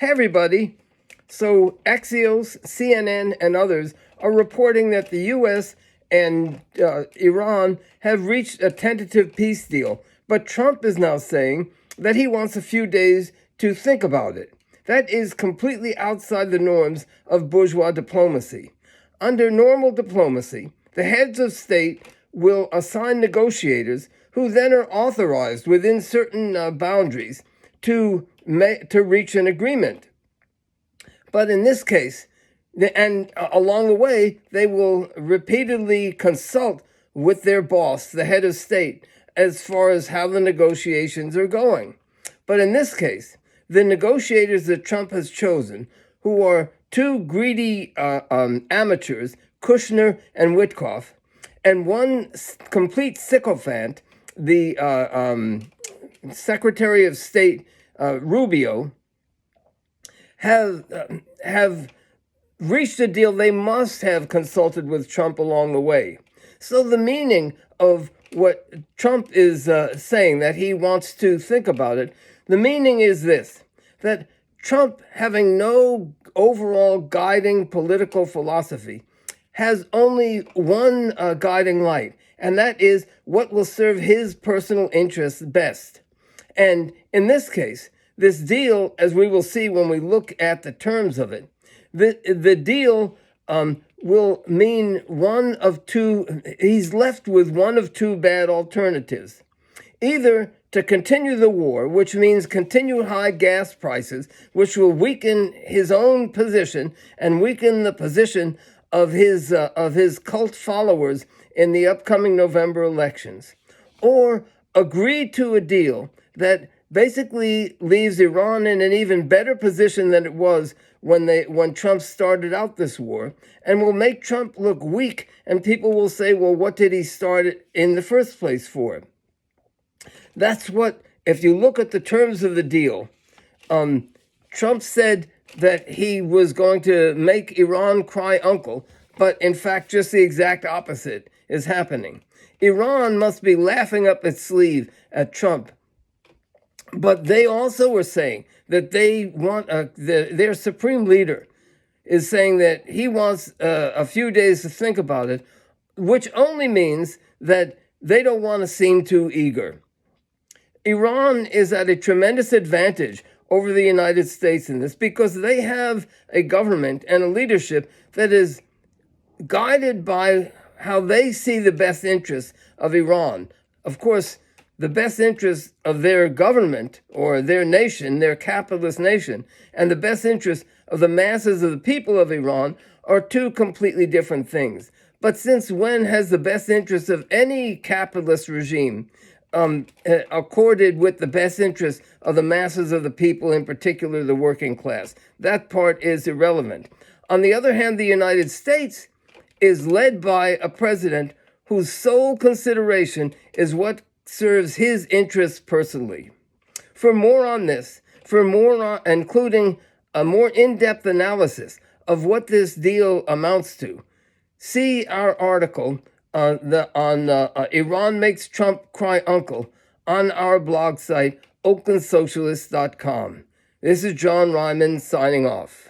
Hey, everybody. So Axios, CNN, and others are reporting that the U.S. and Iran have reached a tentative peace deal. But Trump is now saying that he wants a few days to think about it. That is completely outside the norms of bourgeois diplomacy. Under normal diplomacy, the heads of state will assign negotiators who then are authorized within certain boundaries to reach an agreement. But in this case, along the way, they will repeatedly consult with their boss, the head of state, as far as how the negotiations are going. But in this case, the negotiators that Trump has chosen, who are two greedy amateurs, Kushner and Witkoff, and one complete sycophant, the Secretary of State Rubio, have reached a deal. They must have consulted with Trump along the way. So the meaning of what Trump is saying, that he wants to think about it, the meaning is this, that Trump, having no overall guiding political philosophy, has only one guiding light, and that is what will serve his personal interests best. And in this case, this deal, as we will see when we look at the terms of it, the deal will mean one of two. He's left with one of two bad alternatives. Either to continue the war, which means continue high gas prices, which will weaken his own position and weaken the position of his cult followers in the upcoming November elections, or agree to a deal that basically leaves Iran in an even better position than it was when Trump started out this war, and will make Trump look weak, and people will say, well, what did he start it in the first place for? That's what, if you look at the terms of the deal, Trump said that he was going to make Iran cry uncle, but in fact, just the exact opposite is happening. Iran must be laughing up its sleeve at Trump. But they also were saying that they want, their supreme leader is saying that he wants a few days to think about it, which only means that they don't want to seem too eager. Iran is at a tremendous advantage over the United States in this because they have a government and a leadership that is guided by how they see the best interests of Iran. Of course, the best interests of their government or their nation, their capitalist nation, and the best interests of the masses of the people of Iran are two completely different things. But since when has the best interests of any capitalist regime accorded with the best interests of the masses of the people, in particular the working class? That part is irrelevant. On the other hand, the United States is led by a president whose sole consideration is what serves his interests personally. For more on this, including a more in-depth analysis of what this deal amounts to, see our article on Iran Makes Trump Cry Uncle on our blog site, oaklandsocialist.com. This is John Ryman signing off.